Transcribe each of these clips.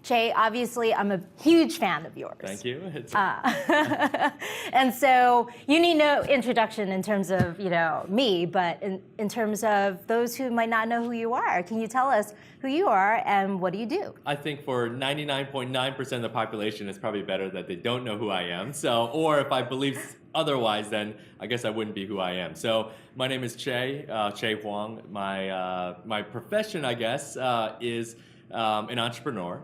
Chieh, obviously, I'm a huge fan of yours. Thank you. And so you need no introduction in terms of me, but in terms of those who might not know who you are, can you tell us who you are and what do you do? I think for 99.9% of the population, it's probably better that they don't know who I am. So, or if I believe otherwise, then I guess I wouldn't be who I am. So my name is Chieh, Chieh Huang. My profession, I guess, is an entrepreneur,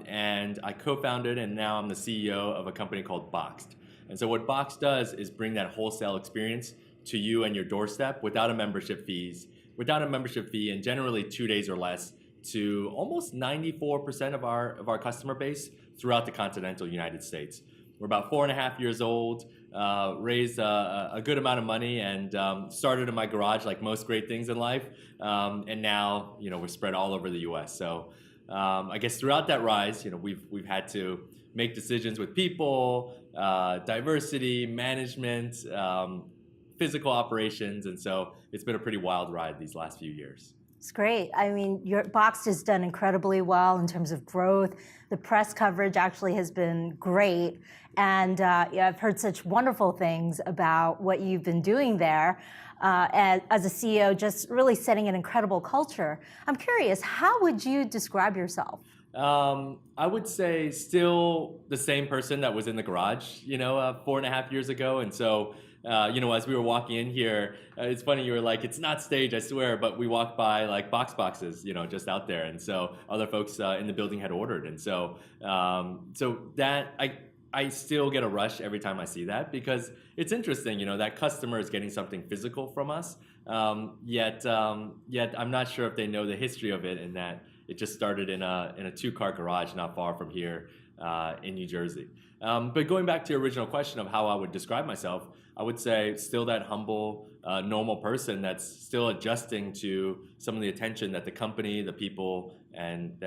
and I co-founded and now I'm the CEO of a company called Boxed. And so what Boxed does is bring that wholesale experience to you and your doorstep without a membership fee, and generally 2 days or less to almost 94% of our customer base throughout the continental United States. We're about 4.5 years old, raised a good amount of money, and started in my garage like most great things in life. And now, we're spread all over the U.S. So I guess throughout that rise, we've had to make decisions with people, diversity, management, physical operations, and so it's been a pretty wild ride these last few years. It's great. I mean, your Boxed has done incredibly well in terms of growth. The press coverage actually has been great. And I've heard such wonderful things about what you've been doing there as a CEO, just really setting an incredible culture. I'm curious, how would you describe yourself? I would say still the same person that was in the garage, 4.5 years ago. And so, as we were walking in here, it's funny, you were like, it's not staged, I swear, but we walked by like boxes, just out there. And so other folks in the building had ordered. And so, that I still get a rush every time I see that because it's interesting, that customer is getting something physical from us. Yet I'm not sure if they know the history of it and that it just started in a 2-car garage not far from here in New Jersey. But going back to your original question of how I would describe myself, I would say still that humble, normal person that's still adjusting to some of the attention that the company, the people, and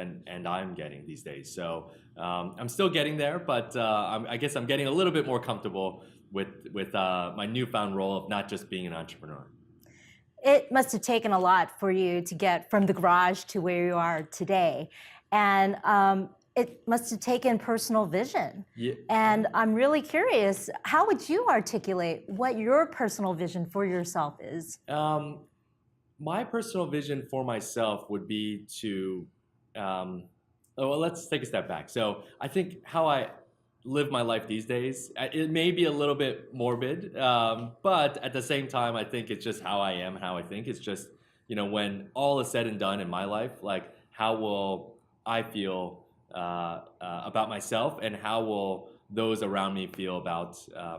I'm getting these days. So I'm still getting there, but I guess I'm getting a little bit more comfortable with my newfound role of not just being an entrepreneur. It must have taken a lot for you to get from the garage to where you are today. And it must have taken personal vision. Yeah. And I'm really curious, how would you articulate what your personal vision for yourself is? My personal vision for myself would be to, well, let's take a step back. So I think how I live my life these days, it may be a little bit morbid, but at the same time, I think it's just how I am, how I think. It's just, when all is said and done in my life, like how will I feel about myself and how will those around me feel about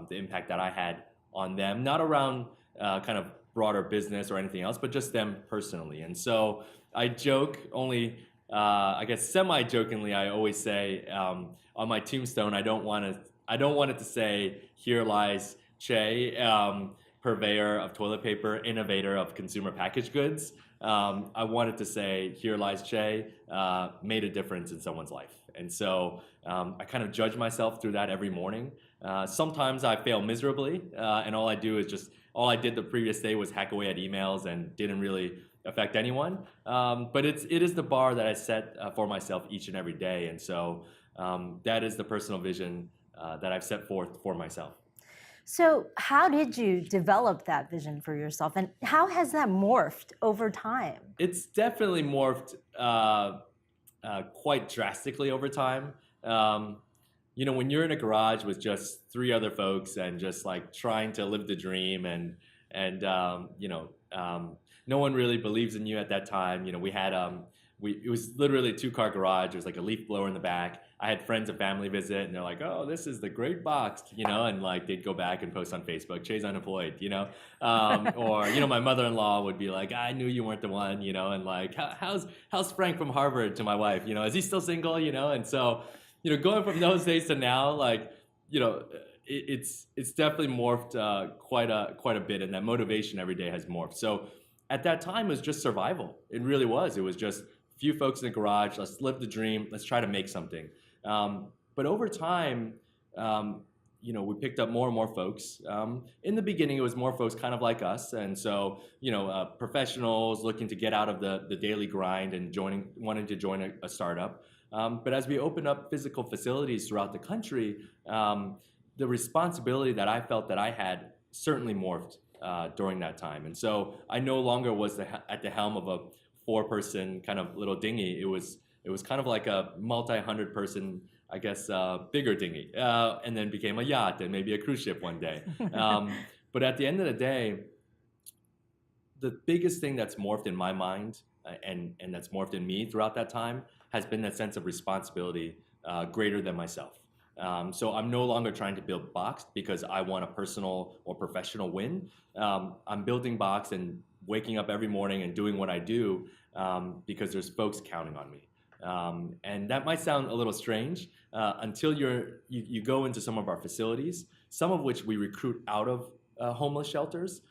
the impact that I had on them, not around kind of broader business or anything else, but just them personally. And so I joke only, I guess semi-jokingly, I always say on my tombstone, I don't want it to say, "Here lies Chieh, purveyor of toilet paper, innovator of consumer packaged goods." I wanted to say, "Here lies Chieh, made a difference in someone's life." And so I kind of judge myself through that every morning. Sometimes I fail miserably, and all I did the previous day was hack away at emails and didn't really affect anyone. But it is the bar that I set for myself each and every day. And so that is the personal vision that I've set forth for myself. So how did you develop that vision for yourself, and how has that morphed over time? It's definitely morphed quite drastically over time. When you're in a garage with just 3 other folks and just like trying to live the dream and no one really believes in you at that time. We had it was literally a 2-car garage. There was like a leaf blower in the back. I had friends and family visit, and they're like, "Oh, this is the great Boxed," and like they'd go back and post on Facebook, "Chieh's unemployed," or my mother-in-law would be like, "I knew you weren't the one," and like, "How's Frank from Harvard?" to my wife, "Is he still single?" And so, going from those days to now, like, it's definitely morphed quite a bit, and that motivation every day has morphed. So at that time, it was just survival. It really was. It was just a few folks in the garage. Let's live the dream. Let's try to make something. But over time, we picked up more and more folks. In the beginning, it was more folks kind of like us. And so, professionals looking to get out of the daily grind and wanting to join a startup. But as we opened up physical facilities throughout the country, the responsibility that I felt that I had certainly morphed during that time. And so I no longer was at the helm of a 4-person kind of little dinghy. It was kind of like a multi-hundred person, I guess, bigger dinghy, and then became a yacht and maybe a cruise ship one day. But at the end of the day, the biggest thing that's morphed in my mind and that's morphed in me throughout that time has been that sense of responsibility greater than myself. So I'm no longer trying to build Boxed because I want a personal or professional win. I'm building Boxed and waking up every morning and doing what I do because there's folks counting on me. And that might sound a little strange until you go into some of our facilities, some of which we recruit out of homeless shelters.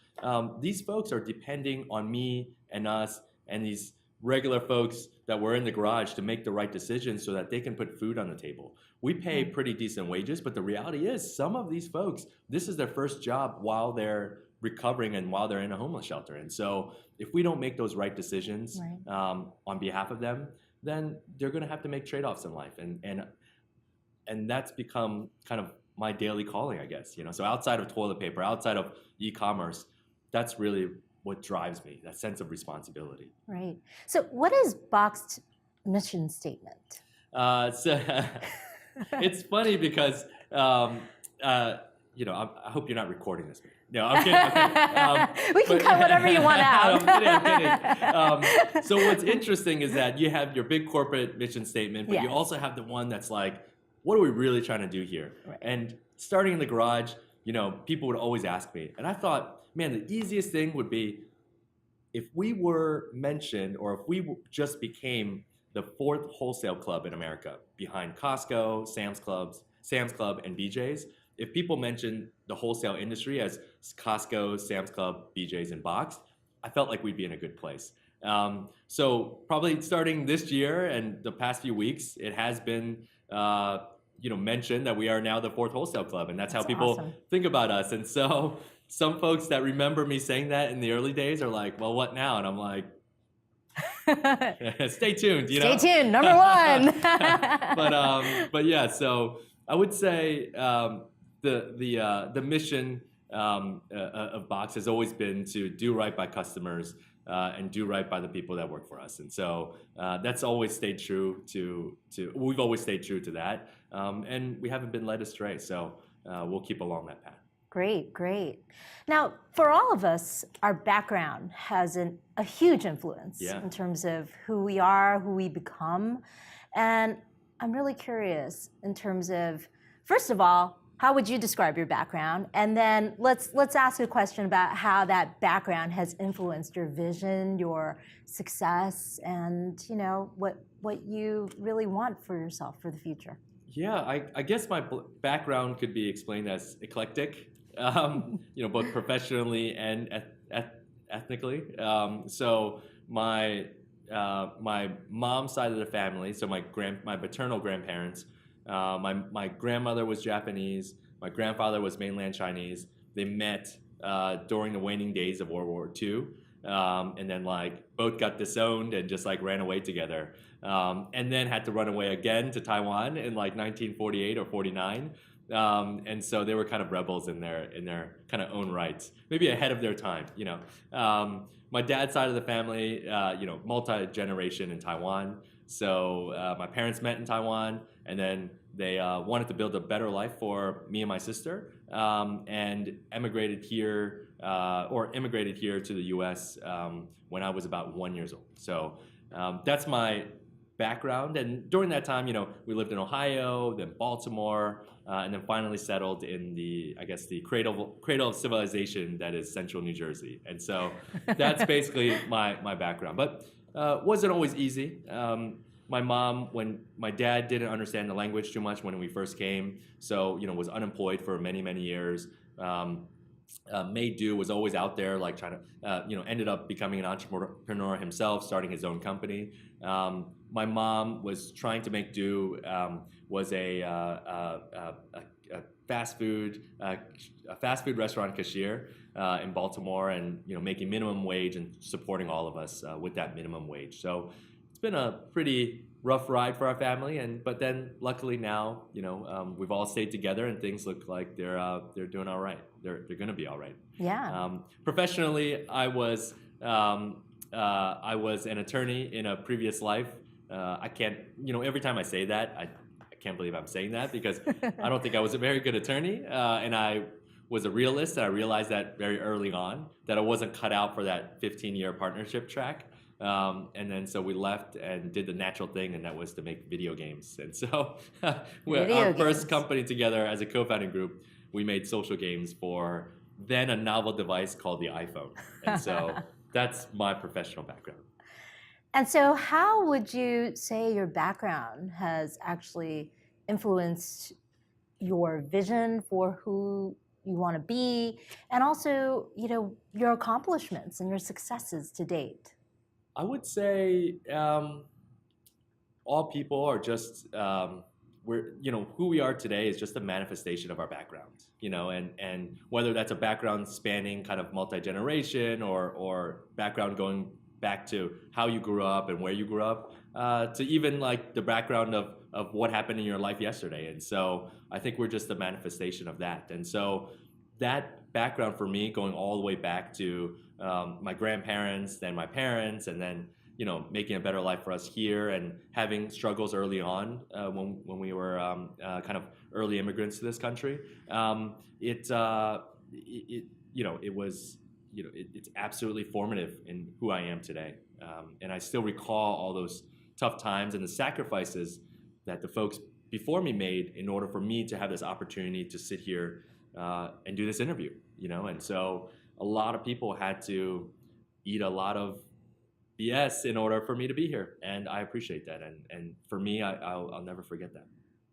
These folks are depending on me and us and these regular folks that were in the garage to make the right decisions so that they can put food on the table. We pay pretty decent wages, but the reality is some of these folks, this is their first job while they're recovering and while they're in a homeless shelter. And so if we don't make those right decisions on behalf of them, then they're going to have to make trade-offs in life. And that's become kind of my daily calling, I guess. So outside of toilet paper, outside of e-commerce, that's really what drives me, that sense of responsibility. Right. So what is Boxed mission statement? So it's funny because, I hope you're not recording this. No, I'm kidding. We can cut whatever you want out. I'm kidding. So what's interesting is that you have your big corporate mission statement, but you also have the one that's like, what are we really trying to do here? Right. And starting in the garage, people would always ask me. And I thought, man, the easiest thing would be if we were mentioned or if we just became the 4th wholesale club in America behind Costco, Sam's Club, and BJ's. If people mentioned the wholesale industry as Costco, Sam's Club, BJ's, and Boxed, I felt like we'd be in a good place. So probably starting this year and the past few weeks, it has been mentioned that we are now the 4th wholesale club, and that's how people think about us. And so some folks that remember me saying that in the early days are like, well, what now? And I'm like, stay tuned. Stay tuned, number 1. But yeah, so I would say the mission of Box has always been to do right by customers and do right by the people that work for us. And so that's always stayed true we've always stayed true to that. And we haven't been led astray. So we'll keep along that path. Great, great. Now, for all of us, our background has a huge influence in terms of who we are, who we become. And I'm really curious in terms of, first of all, how would you describe your background? And then let's ask a question about how that background has influenced your vision, your success, and what you really want for yourself for the future. Yeah, I guess my background could be explained as eclectic, both professionally and ethnically. So my mom's side of the family, so my paternal grandparents, my grandmother was Japanese, my grandfather was mainland Chinese. They met during the waning days of World War II, and then both got disowned and just ran away together, and then had to run away again to Taiwan in 1948 or 49. And so they were kind of rebels in their kind of own rights, maybe ahead of their time. My dad's side of the family, multi-generation in Taiwan. So my parents met in Taiwan, and then they wanted to build a better life for me and my sister, and immigrated here to the U.S. When I was about 1 year old. So that's my background. And during that time, we lived in Ohio, then Baltimore, and then finally settled in the cradle of civilization that is central New Jersey. And so that's basically my background. But wasn't always easy. My mom, when my dad didn't understand the language too much when we first came, so was unemployed for many years. Made do, was always out there trying to ended up becoming an entrepreneur himself, starting his own company. My mom was trying to make do, was a fast food restaurant cashier in Baltimore, and making minimum wage and supporting all of us with that minimum wage. So it's been a pretty rough ride for our family, but then luckily now, we've all stayed together, and things look like they're doing all right. They're going to be all right. Yeah. Professionally, I was an attorney in a previous life. I can't, every time I say that, I can't believe I'm saying that, because I don't think I was a very good attorney, and I was a realist, and I realized that very early on, that I wasn't cut out for that 15-year partnership track. And then so we left and did the natural thing, and that was to make video games. And so our first company together as a co-founding group, we made social games for then a novel device called the iPhone. And so that's my professional background. And so how would you say your background has actually influenced your vision for who you want to be, and also, your accomplishments and your successes to date? I would say all people are just who we are today is just a manifestation of our backgrounds, and whether that's a background spanning kind of multi-generation or background going back to how you grew up and where you grew up, to even like the background of what happened in your life yesterday. And so I think we're just a manifestation of that. And so that background for me, going all the way back to my grandparents, then my parents, and then making a better life for us here, and having struggles early on when we were kind of early immigrants to this country. It's absolutely formative in who I am today, and I still recall all those tough times and the sacrifices that the folks before me made in order for me to have this opportunity to sit here and do this interview. And so a lot of people had to eat a lot of BS in order for me to be here, and I appreciate that. And for me, I'll never forget that.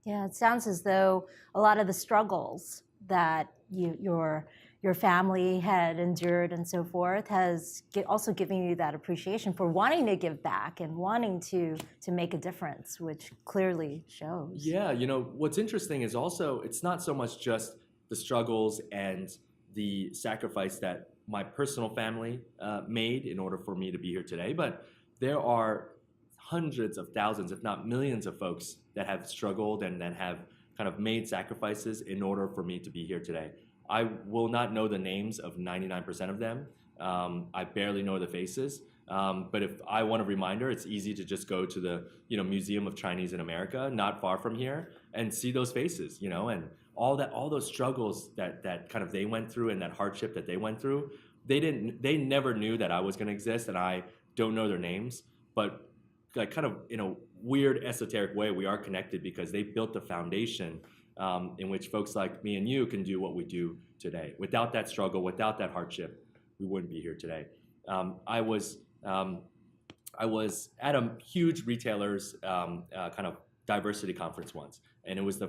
Yeah, it sounds as though a lot of the struggles that your family had endured and so forth has also given you that appreciation for wanting to give back and wanting to make a difference, which clearly shows. Yeah, what's interesting is also it's not so much just the struggles and the sacrifice that my personal family made in order for me to be here today, but there are hundreds of thousands, if not millions, of folks that have struggled and that have kind of made sacrifices in order for me to be here today. I will not know the names of 99% of them. I barely know the faces. But if I want a reminder, it's easy to just go to the Museum of Chinese in America, not far from here, and see those faces, and all those struggles that kind of they went through, and that hardship that they went through. They never knew that I was going to exist, and I don't know their names, but like kind of in a weird esoteric way, we are connected because they built the foundation in which folks like me and you can do what we do today. Without that struggle, without that hardship, we wouldn't be here today. I was at a huge retailer's kind of diversity conference once, and it's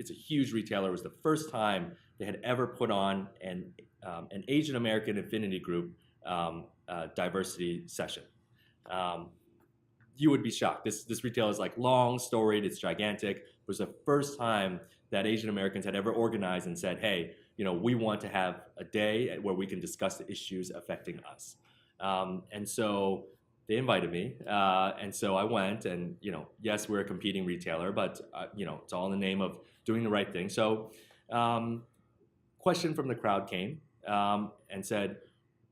a huge retailer. It was the first time they had ever put on an Asian American affinity group diversity session. You would be shocked. This retailer is like long, storied, it's gigantic. It was the first time that Asian Americans had ever organized and said, hey, we want to have a day where we can discuss the issues affecting us. And so they invited me, and so I went, and yes, we're a competing retailer, but it's all in the name of doing the right thing. So question from the crowd came and said,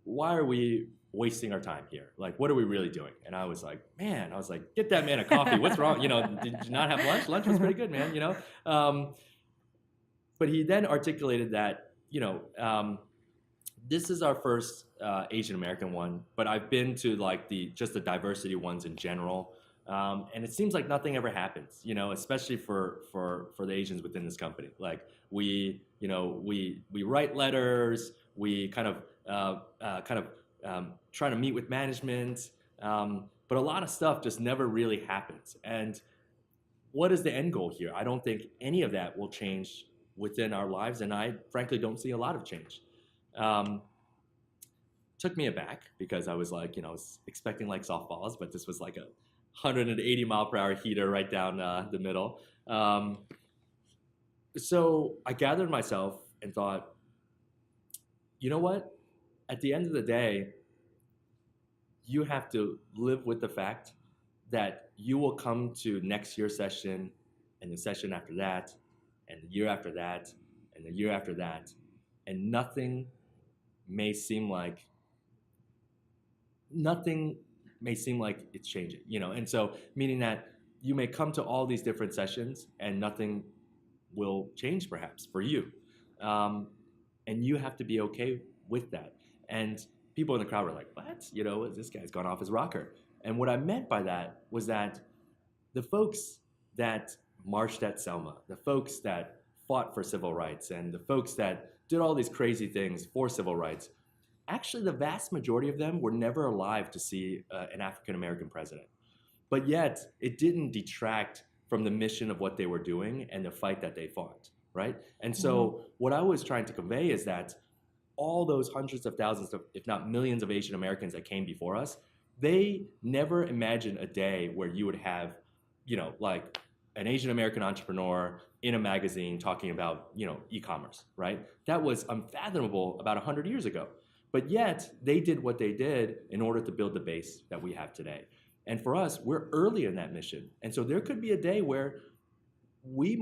why are we wasting our time here? Like, what are we really doing? And I was like, get that man a coffee. What's wrong? Did you not have lunch? Lunch was pretty good, man, But he then articulated that, this is our first Asian American one, but I've been to like just the diversity ones in general. And it seems like nothing ever happens, especially for the Asians within this company. Like we write letters, we kind of try to meet with management, but a lot of stuff just never really happens. And what is the end goal here? I don't think any of that will change within our lives, and I frankly don't see a lot of change. Took me aback because I was like, I was expecting like softballs, but this was like a 180 mile per hour heater right down the middle. So I gathered myself and thought, you know what? At the end of the day, you have to live with the fact that you will come to next year's session and the session after that and the year after that and the year after that, and may seem like nothing may seem like it's changing, and so meaning that you may come to all these different sessions and nothing will change perhaps for you, um, and you have to be okay with that. And people in the crowd were like, what, this guy's gone off his rocker. And what I meant by that was that the folks that marched at Selma, the folks that fought for civil rights, and the folks that did all these crazy things for civil rights, actually the vast majority of them were never alive to see an African American president. But yet, it didn't detract from the mission of what they were doing and the fight that they fought, right? And so what I was trying to convey is that all those hundreds of thousands of, if not millions of Asian Americans that came before us, they never imagined a day where you would have, like an Asian American entrepreneur in a magazine talking about, e-commerce, right? That was unfathomable about 100 years ago. But yet, they did what they did in order to build the base that we have today. And for us, we're early in that mission. And so there could be a day where me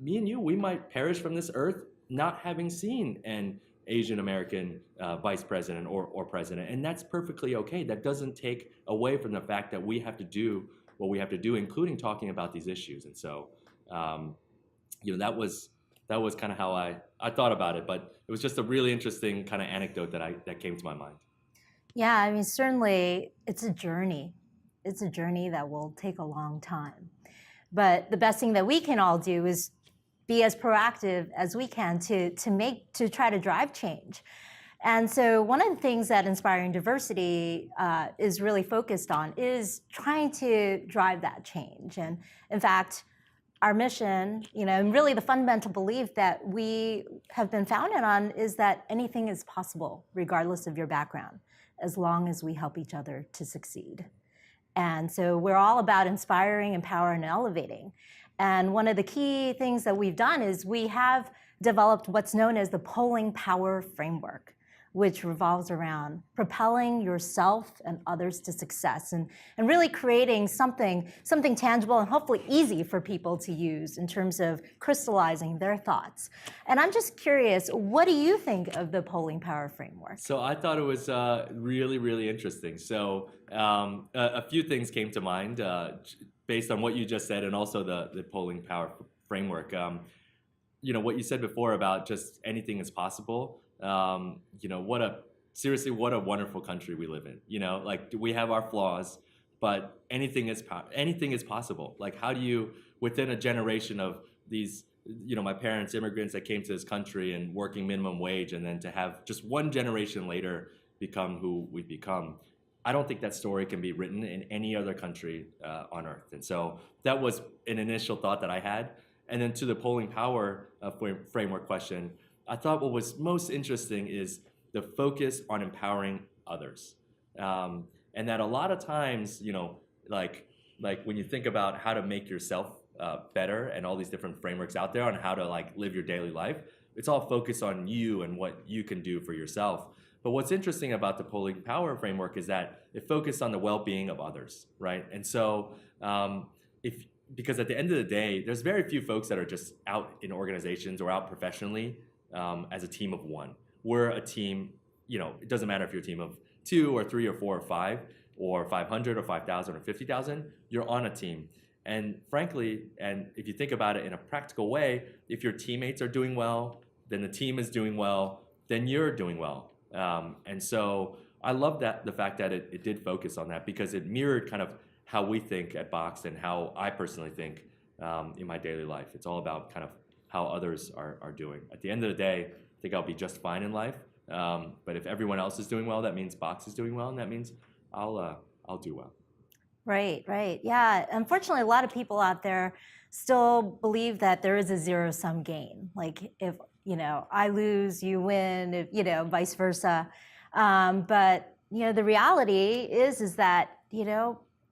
and you, we might perish from this earth not having seen an Asian American vice president or president. And that's perfectly okay. That doesn't take away from the fact that we have to do what we have to do, including talking about these issues. And so, that was kind of how I thought about it. But it was just a really interesting kind of anecdote that came to my mind. Yeah, I mean, certainly it's a journey. It's a journey that will take a long time. But the best thing that we can all do is be as proactive as we can to try to drive change. And so one of the things that Inspiring Diversity is really focused on is trying to drive that change. And in fact, our mission, and really the fundamental belief that we have been founded on is that anything is possible, regardless of your background, as long as we help each other to succeed. And so we're all about inspiring, empowering, and elevating. And one of the key things that we've done is we have developed what's known as the Polling Power Framework, which revolves around propelling yourself and others to success and really creating something tangible and hopefully easy for people to use in terms of crystallizing their thoughts. And I'm just curious, what do you think of the Polling Power Framework? So I thought it was really, really interesting. So a few things came to mind based on what you just said and also the Polling Power Framework. What you said before about just anything is possible. What a wonderful country we live in. Like we have our flaws, but anything is possible. Like how do you, within a generation of these, my parents, immigrants that came to this country and working minimum wage, and then to have just one generation later become who we've become. I don't think that story can be written in any other country on earth. And so that was an initial thought that I had. And then to the polling power framework question, I thought what was most interesting is the focus on empowering others. And that a lot of times, like when you think about how to make yourself better and all these different frameworks out there on how to like live your daily life, it's all focused on you and what you can do for yourself. But what's interesting about the polling power framework is that it focused on the well-being of others, right? And so because at the end of the day, there's very few folks that are just out in organizations or out professionally as a team of one. We're a team, it doesn't matter if you're a team of 2 or 3 or 4 or 5 or 500 or 5,000 or 50,000, you're on a team. And frankly, and if you think about it in a practical way, if your teammates are doing well, then the team is doing well, then you're doing well. And so I love the fact that it did focus on that because it mirrored kind of how we think at Box and how I personally think in my daily life. It's all about kind of how others are doing. At the end of the day, I think I'll be just fine in life. But if everyone else is doing well, that means Box is doing well, and that means I'll do well. Right. Yeah. Unfortunately, a lot of people out there still believe that there is a zero-sum game. Like if I lose, you win. If, vice versa. But the reality is that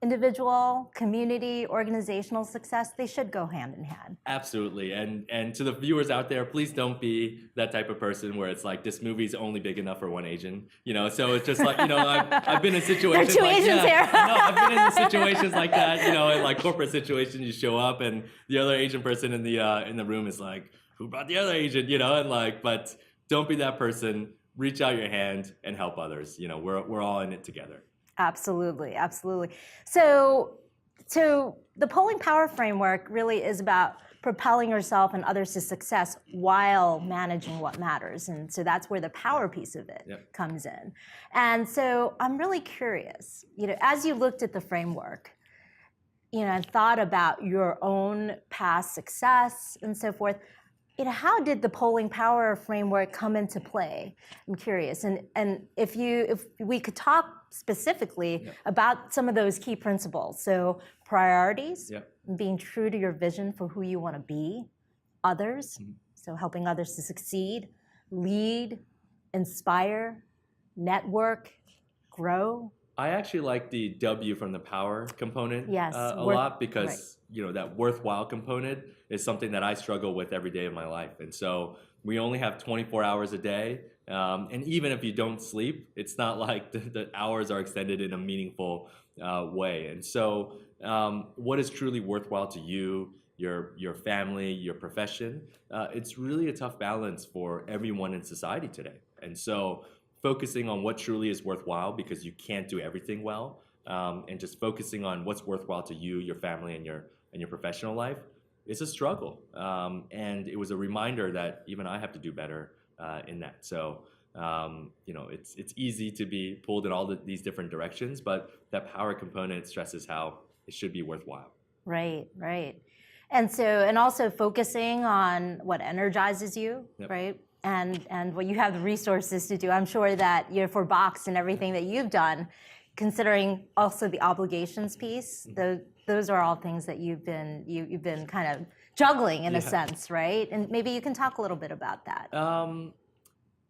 individual, community, organizational success, they should go hand in hand. Absolutely, and to the viewers out there, please don't be that type of person where it's like this movie's only big enough for one Asian, so it's just like I've been in situations there are two like Asians here. no, I've been in situations like that, in like corporate situations, you show up and the other Asian person in the room is like, who brought the other Asian, and like, but don't be that person. Reach out your hand and help others. We're all in it together. Absolutely, absolutely. So the polling power framework really is about propelling yourself and others to success while managing what matters. And so that's where the power piece of it comes in. And so I'm really curious, as you looked at the framework, and thought about your own past success and so forth, how did the polling power framework come into play? I'm curious. And if we could talk specifically about some of those key principles. So priorities, being true to your vision for who you want to be, others, so helping others to succeed, lead, inspire, network, grow. I actually like the W from the power component a lot because that worthwhile component is something that I struggle with every day of my life. And so we only have 24 hours a day. And even if you don't sleep, it's not like the hours are extended in a meaningful way. And so what is truly worthwhile to you, your family, your profession, it's really a tough balance for everyone in society today. And so focusing on what truly is worthwhile, because you can't do everything well, and just focusing on what's worthwhile to you, your family, and your professional life is a struggle. And it was a reminder that even I have to do better in that. So it's easy to be pulled in all these different directions, but that power component stresses how it should be worthwhile. Right. And also focusing on what energizes you, right? And what you have the resources to do. I'm sure that for Box and everything that you've done, considering also the obligations piece, those are all things that you've been kind of juggling in a sense, right? And maybe you can talk a little bit about that.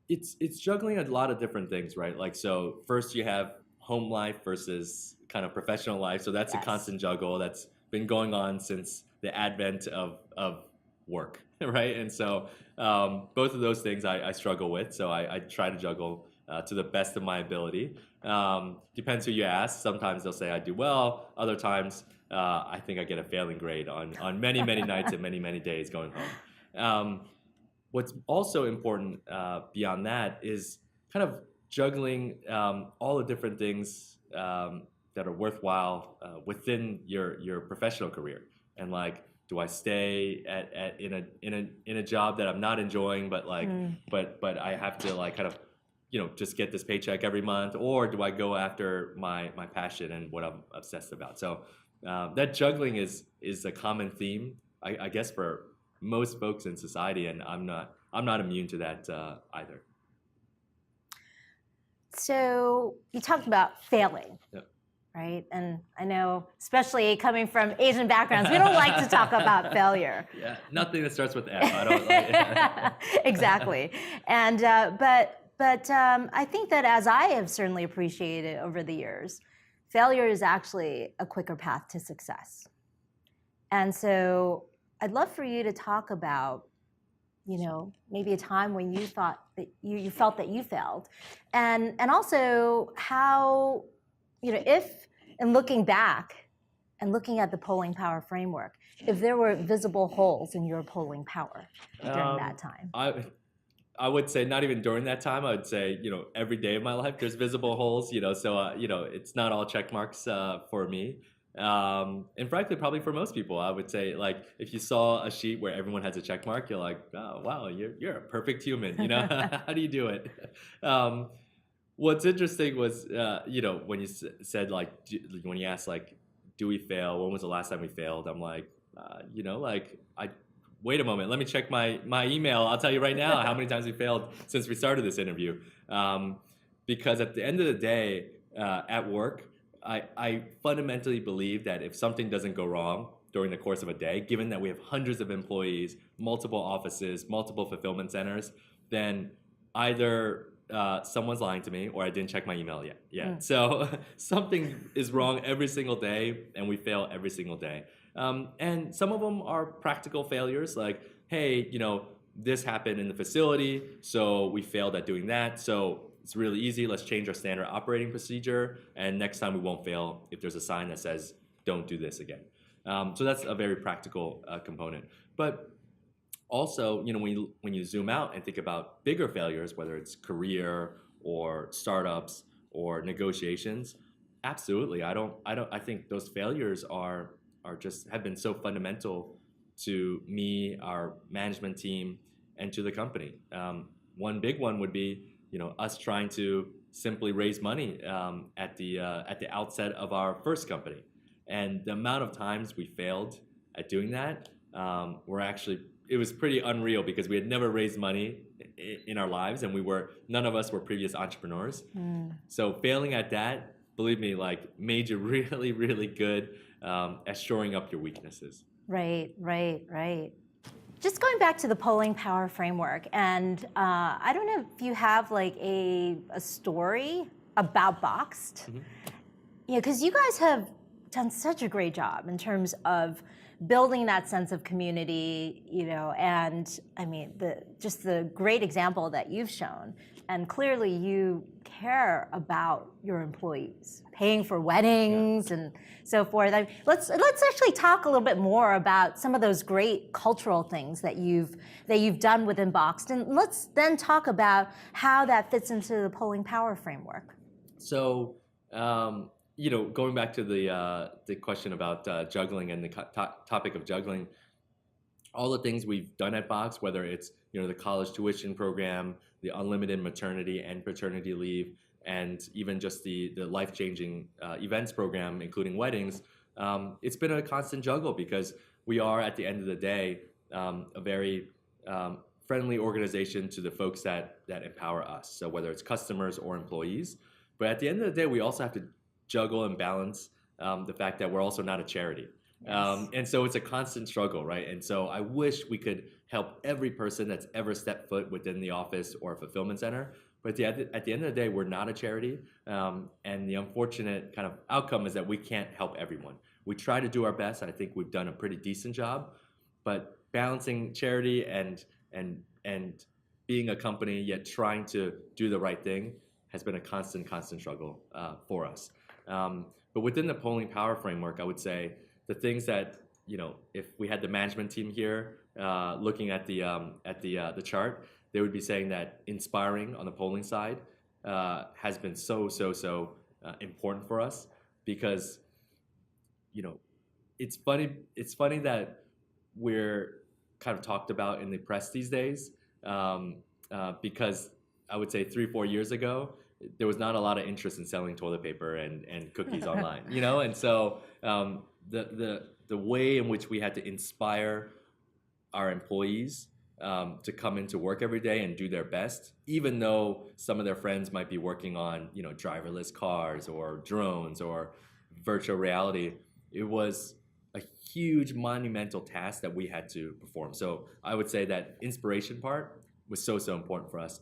It's juggling a lot of different things, right? Like, so first you have home life versus kind of professional life. So that's a constant juggle that's been going on since the advent of work, right? And so both of those things I struggle with. So I try to juggle to the best of my ability. Depends who you ask. Sometimes they'll say I do well. Other times I think I get a failing grade on many, many nights and many, many days going home. What's also important beyond that is kind of juggling all the different things that are worthwhile within your professional career. And like, do I stay in a job that I'm not enjoying, but but I have to like kind of just get this paycheck every month, or do I go after my passion and what I'm obsessed about? So that juggling is a common theme, I guess, for most folks in society, and I'm not immune to that either. So you talked about failing. Right? And I know, especially coming from Asian backgrounds, we don't like to talk about failure. Yeah, nothing that starts with F. I don't like Exactly. And but I think that, as I have certainly appreciated over the years, failure is actually a quicker path to success. And so I'd love for you to talk about, maybe a time when you thought that you felt that you failed, and also how, if, and looking back and looking at the polling power framework, if there were visible holes in your polling power during that time. I would say not even during that time. I would say, every day of my life there's visible holes, so it's not all check marks for me. And frankly, probably for most people, I would say, like, if you saw a sheet where everyone has a check mark, you're like, oh wow, you're a perfect human. How do you do it? What's interesting was, when you said, like, when you asked, like, do we fail? When was the last time we failed? I'm like, wait a moment, let me check my email. I'll tell you right now how many times we failed since we started this interview. Because at the end of the day, at work, I fundamentally believe that if something doesn't go wrong during the course of a day, given that we have hundreds of employees, multiple offices, multiple fulfillment centers, then either someone's lying to me, or I didn't check my email yet. Yeah. So something is wrong every single day, and we fail every single day. And some of them are practical failures, like, hey, this happened in the facility, so we failed at doing that. So it's really easy. Let's change our standard operating procedure, and next time we won't fail if there's a sign that says, don't do this again. So that's a very practical component. But also, when you zoom out and think about bigger failures, whether it's career or startups or negotiations, absolutely. I think those failures are just have been so fundamental to me, our management team, and to the company. One big one would be, us trying to simply raise money at the outset of our first company, and the amount of times we failed at doing that it was pretty unreal, because we had never raised money in our lives, and none of us were previous entrepreneurs. So failing at that, believe me, made you really, really good at shoring up your weaknesses. Right. Just going back to the polling power framework, and I don't know if you have a story about Boxed, because you guys have done such a great job in terms of building that sense of community, and I mean the great example that you've shown, and clearly you care about your employees, paying for weddings and so forth. Let's actually talk a little bit more about some of those great cultural things that you've done within Boxed, and let's then talk about how that fits into the polling power framework. So. Going back to the question about juggling and the topic of juggling, all the things we've done at Boxed, whether it's the college tuition program, the unlimited maternity and paternity leave, and even just the life-changing events program, including weddings, it's been a constant juggle, because we are, at the end of the day, a very friendly organization to the folks that empower us. So whether it's customers or employees, but at the end of the day, we also have to juggle and balance the fact that we're also not a charity. Yes. And so it's a constant struggle, right? And so I wish we could help every person that's ever stepped foot within the office or fulfillment center. But at the end of the day, we're not a charity. And the unfortunate kind of outcome is that we can't help everyone. We try to do our best, and I think we've done a pretty decent job. But balancing charity and being a company, yet trying to do the right thing, has been a constant struggle for us. But within the polling power framework, I would say the things that, if we had the management team here looking at the chart, they would be saying that inspiring on the polling side has been so important for us, because it's funny that we're kind of talked about in the press these days, because I would say 3-4 years ago, there was not a lot of interest in selling toilet paper and cookies online, and so the way in which we had to inspire our employees to come into work every day and do their best, even though some of their friends might be working on driverless cars or drones or virtual reality, it was a huge monumental task that we had to perform. So I would say that inspiration part was so important for us.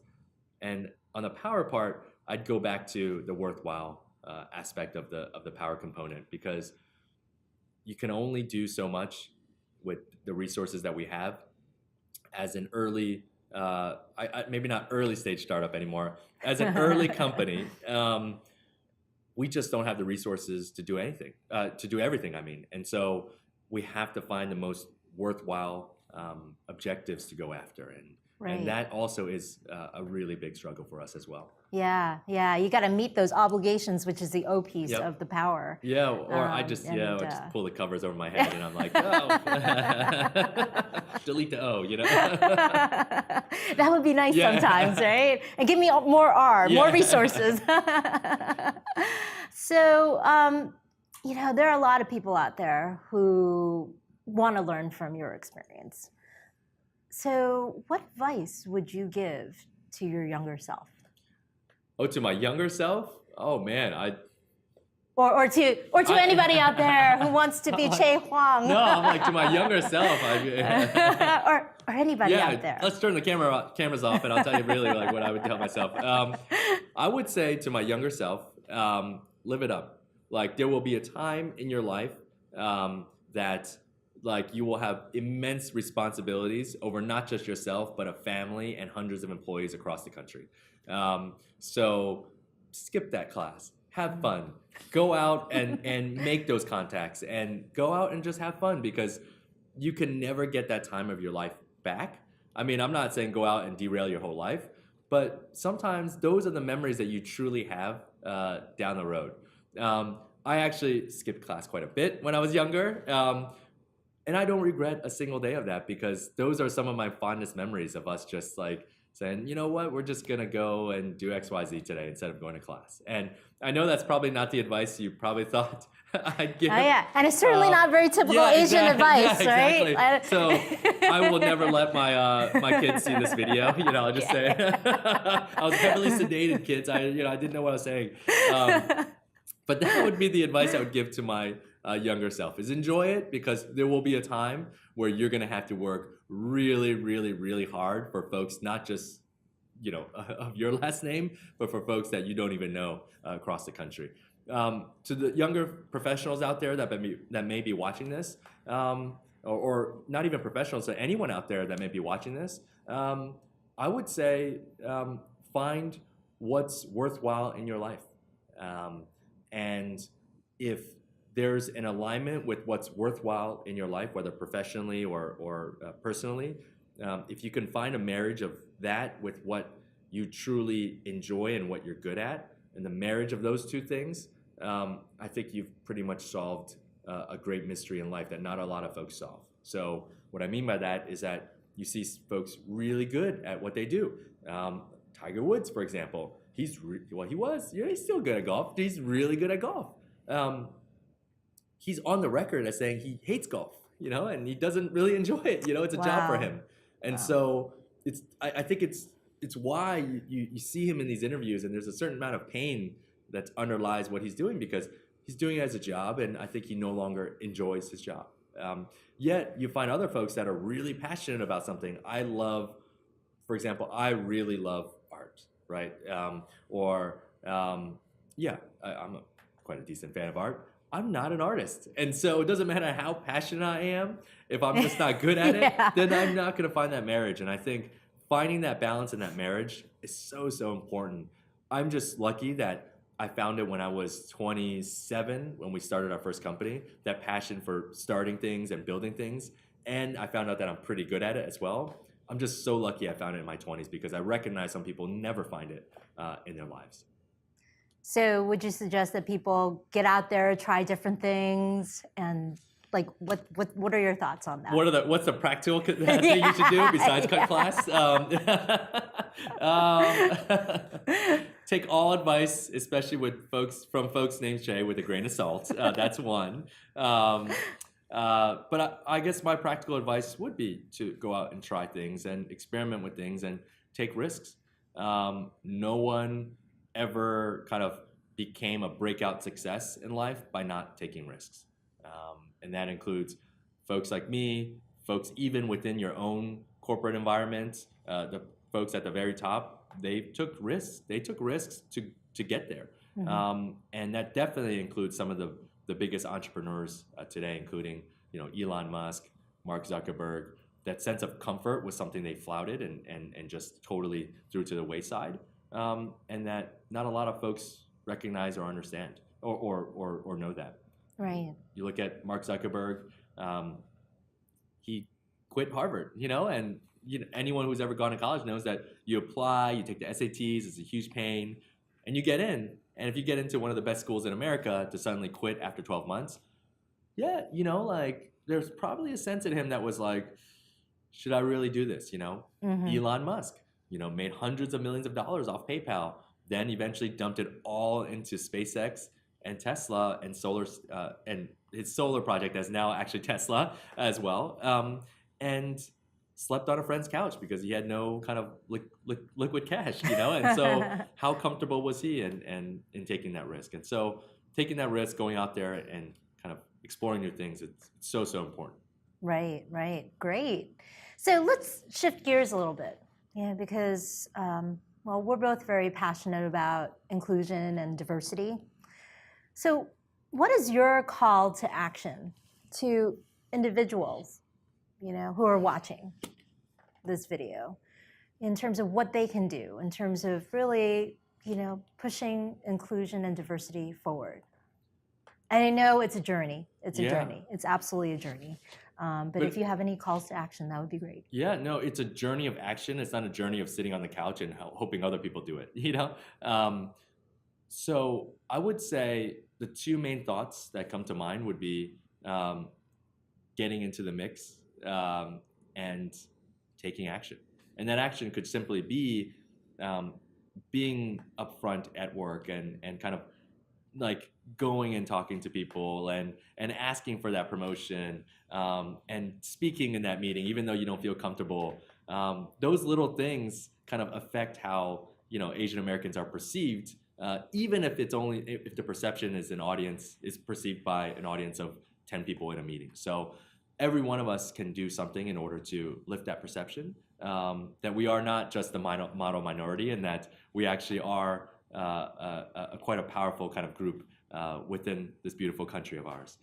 And on the power part, I'd go back to the worthwhile aspect of the power component, because you can only do so much with the resources that we have. As an early, maybe not early stage startup anymore, as an early company, we just don't have the resources to do anything, to do everything, I mean. And so we have to find the most worthwhile objectives to go after. And that also is a really big struggle for us as well. Yeah. You got to meet those obligations, which is the O piece of the power. Yeah, or I just pull the covers over my head and I'm like, oh, delete the O, That would be nice sometimes, right? And give me more R, more resources. So, there are a lot of people out there who want to learn from your experience. So what advice would you give to your younger self? Oh, to my younger self? Oh man, Or to anybody out there who wants to be Chieh Huang. No, I'm like, to my younger self. or anybody out there? Let's turn the cameras off, and I'll tell you really like what I would tell myself. I would say to my younger self, live it up. Like there will be a time in your life that like you will have immense responsibilities over not just yourself, but a family and hundreds of employees across the country. So skip that class. Have fun. Go out and make those contacts and go out and just have fun because you can never get that time of your life back. I mean, I'm not saying go out and derail your whole life, but sometimes those are the memories that you truly have down the road. I actually skipped class quite a bit when I was younger. And I don't regret a single day of that because those are some of my fondest memories of us just like saying, you know what, we're just gonna go and do XYZ today instead of going to class. And I know that's probably not the advice you probably thought I'd give. Oh yeah, and it's certainly not very typical Asian advice, exactly. right? So I will never let my kids see this video. You know, I'll just say I was heavily sedated, kids. I didn't know what I was saying. But that would be the advice I would give to my younger self: is enjoy it because there will be a time where you're going to have to work really, really, really hard for folks, not just of your last name, but for folks that you don't even know across the country. To the younger professionals out there that may be watching this, or not even professionals, so anyone out there that may be watching this, I would say find what's worthwhile in your life. And if there's an alignment with what's worthwhile in your life, whether professionally or personally, if you can find a marriage of that with what you truly enjoy and what you're good at, and the marriage of those two things, I think you've pretty much solved a great mystery in life that not a lot of folks solve. So what I mean by that is that you see folks really good at what they do. Tiger Woods, for example, he's still good at golf. He's really good at golf. He's on the record as saying he hates golf, and he doesn't really enjoy it. It's a job for him. And so I think it's why you see him in these interviews, and there's a certain amount of pain that underlies what he's doing because he's doing it as a job, and I think he no longer enjoys his job. Yet you find other folks that are really passionate about something. For example, I really love art, right? I'm quite a decent fan of art. I'm not an artist. And so it doesn't matter how passionate I am. If I'm just not good at it, then I'm not going to find that marriage. And I think finding that balance in that marriage is so, so important. I'm just lucky that I found it when I was 27, when we started our first company, that passion for starting things and building things. And I found out that I'm pretty good at it as well. I'm just so lucky I found it in my 20s because I recognize some people never find it in their lives. So would you suggest that people get out there, try different things, and like what are your thoughts on that? What's the practical thing you should do besides cut class? Take all advice, especially from folks named Chieh, with a grain of salt. That's one. But I guess my practical advice would be to go out and try things and experiment with things and take risks. No one ever kind of became a breakout success in life by not taking risks. And that includes folks like me, folks even within your own corporate environment, the folks at the very top, they took risks. They took risks to get there. Mm-hmm. And that definitely includes some of the biggest entrepreneurs today, including Elon Musk, Mark Zuckerberg. That sense of comfort was something they flouted and just totally threw to the wayside. And that not a lot of folks recognize or understand or know that. Right. You look at Mark Zuckerberg, he quit Harvard, and anyone who's ever gone to college knows that you apply, you take the SATs, it's a huge pain, and you get in. And if you get into one of the best schools in America to suddenly quit after 12 months, there's probably a sense in him that was like, should I really do this, Mm-hmm. Elon Musk, made hundreds of millions of dollars off PayPal, then eventually dumped it all into SpaceX and Tesla and solar, and his solar project is now actually Tesla as well, and slept on a friend's couch because he had no kind of liquid cash, and so how comfortable was he in taking that risk? And so taking that risk, going out there and kind of exploring new things, it's so, so important. Right, great. So let's shift gears a little bit, because well, we're both very passionate about inclusion and diversity. So, what is your call to action to individuals, who are watching this video, in terms of what they can do, in terms of really, pushing inclusion and diversity forward? And I know it's a journey. It's a journey. It's absolutely a journey. But if you have any calls to action, that would be great. Yeah, no, it's a journey of action. It's not a journey of sitting on the couch and hoping other people do it, So I would say the two main thoughts that come to mind would be getting into the mix and taking action. And that action could simply be being upfront at work and kind of like going and talking to people and asking for that promotion and speaking in that meeting, even though you don't feel comfortable. Those little things kind of affect how Asian Americans are perceived, even if if the perception is perceived by an audience of 10 people in a meeting. So every one of us can do something in order to lift that perception, that we are not just the model minority, and that we actually are quite a powerful kind of group within this beautiful country of ours.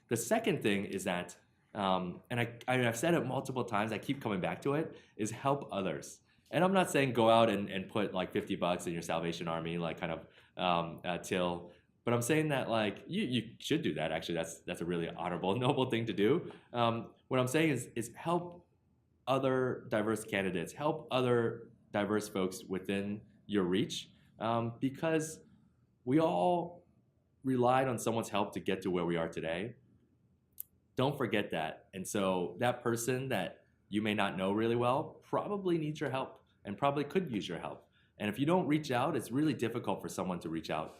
The second thing is that, and I've said it multiple times, I keep coming back to it, is help others. And I'm not saying go out and put like $50 in your Salvation Army, like kind of till. But I'm saying that like you should do that. Actually, that's a really honorable, noble thing to do. What I'm saying is help other diverse candidates, help other diverse folks within your reach, because we all relied on someone's help to get to where we are today. Don't forget that. And so that person that you may not know really well probably needs your help and probably could use your help. And if you don't reach out, it's really difficult for someone to reach out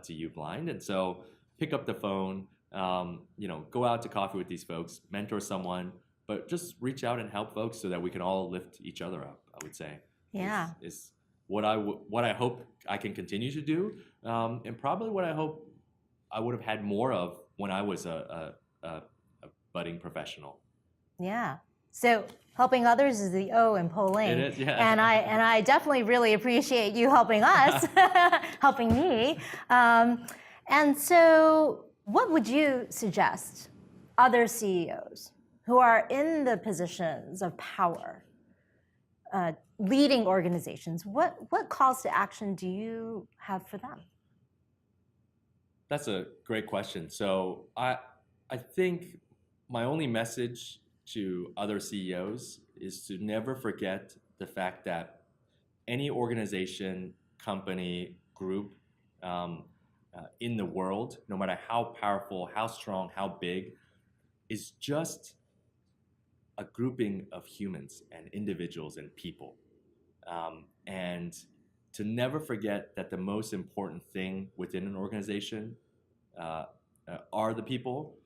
to you blind. And so pick up the phone, go out to coffee with these folks, mentor someone, but just reach out and help folks so that we can all lift each other up, I would say. Yeah. Is what I hope I can continue to do, and probably what I hope I would have had more of when I was a budding professional. Yeah. So helping others is the O in polling. It is, yeah. And I definitely really appreciate you helping us, helping me. And so what would you suggest other CEOs who are in the positions of power, leading organizations, what calls to action do you have for them? That's a great question. So I think my only message to other CEOs is to never forget the fact that any organization, company, group in the world, no matter how powerful, how strong, how big, is just a grouping of humans and individuals and people. And to never forget that the most important thing within an organization are the people,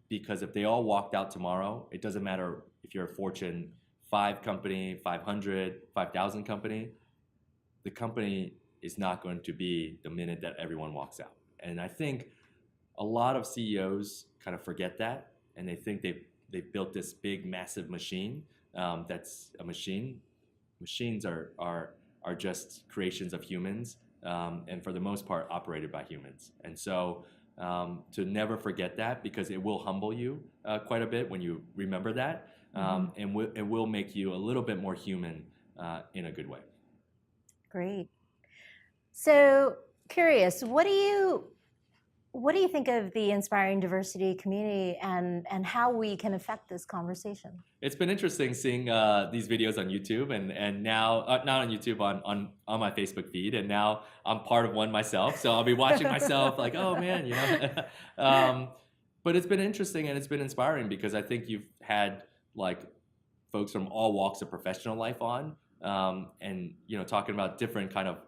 because if they all walked out tomorrow, it doesn't matter if you're a Fortune 5 company, 500, 5,000 company, the company is not going to be the minute that everyone walks out. And I think a lot of CEOs kind of forget that, and they think they've built this big, massive machine that's a machine. Machines are just creations of humans, and for the most part operated by humans. And so to never forget that, because it will humble you quite a bit when you remember that, and it will make you a little bit more human in a good way. Great. So curious, what do you think of the Inspiring Diversity community and how we can affect this conversation? It's been interesting seeing these videos on YouTube and now, not on YouTube, on my Facebook feed, and now I'm part of one myself. So I'll be watching myself like, oh man, But it's been interesting and it's been inspiring, because I think you've had like folks from all walks of professional life on, and talking about different kind of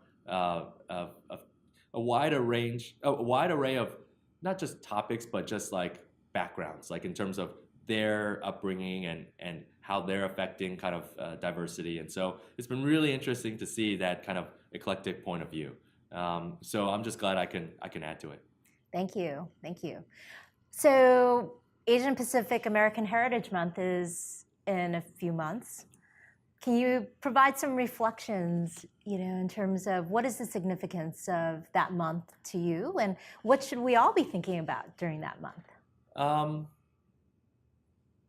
a wide array of not just topics, but just like backgrounds, like in terms of their upbringing and how they're affecting kind of diversity. And so it's been really interesting to see that kind of eclectic point of view. So I'm just glad I can add to it. Thank you. So Asian Pacific American Heritage Month is in a few months. Can you provide some reflections, in terms of what is the significance of that month to you, and what should we all be thinking about during that month? Um,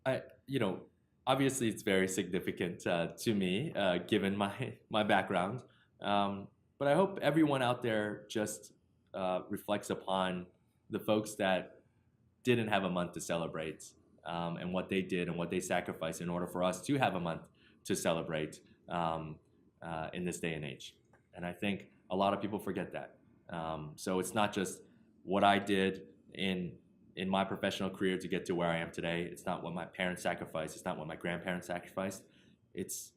I, you know, Obviously it's very significant to me, given my background. But I hope everyone out there just reflects upon the folks that didn't have a month to celebrate, and what they did and what they sacrificed in order for us to have a month to celebrate in this day and age. And I think a lot of people forget that. So it's not just what I did in my professional career to get to where I am today. It's not what my parents sacrificed. It's not what my grandparents sacrificed. It's,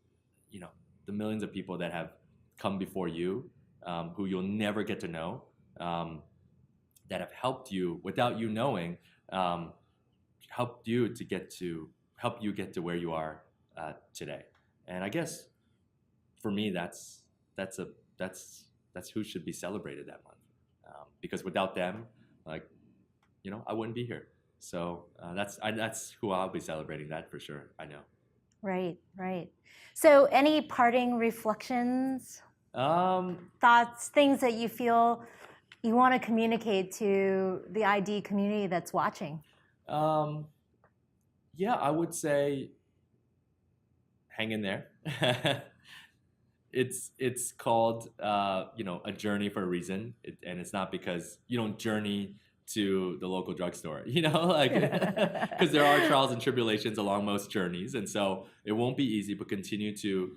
the millions of people that have come before you, who you'll never get to know, that have helped you without you knowing, helped you to help you get to where you are today. And I guess for me, that's who should be celebrated that month, because without them, I wouldn't be here. So that's who I'll be celebrating, that for sure. I know. Right, right. So any parting reflections, thoughts, things that you feel you want to communicate to the ID community that's watching? Yeah, I would say hang in there. It's called a journey for a reason, and it's not because you don't journey to the local drugstore, because there are trials and tribulations along most journeys, and so it won't be easy. But continue to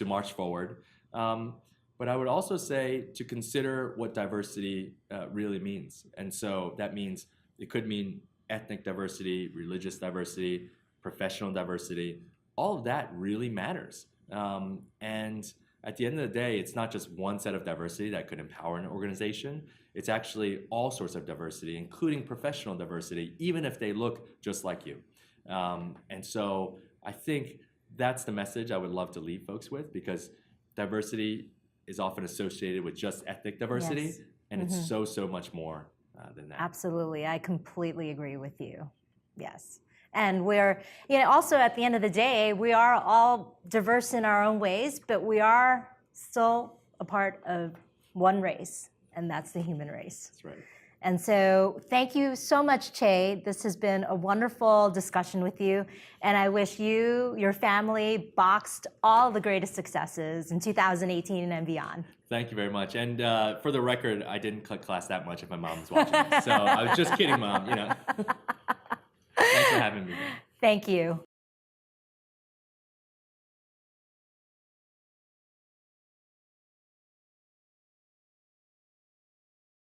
march forward. But I would also say to consider what diversity really means, and so that means it could mean ethnic diversity, religious diversity, professional diversity. All of that really matters. And at the end of the day, it's not just one set of diversity that could empower an organization. It's actually all sorts of diversity, including professional diversity, even if they look just like you. And so I think that's the message I would love to leave folks with, because diversity is often associated with just ethnic diversity, Yes. and it's so much more than that. Absolutely. I completely agree with you. Yes. And we're, also at the end of the day, we are all diverse in our own ways, but we are still a part of one race, and that's the human race. That's right. And so thank you so much, Chieh. This has been a wonderful discussion with you. And I wish you, your family, Boxed all the greatest successes in 2018 and beyond. Thank you very much. And for the record, I didn't cut class that much if my mom's watching this. So I was just kidding, Mom. Thanks for having me. Thank you.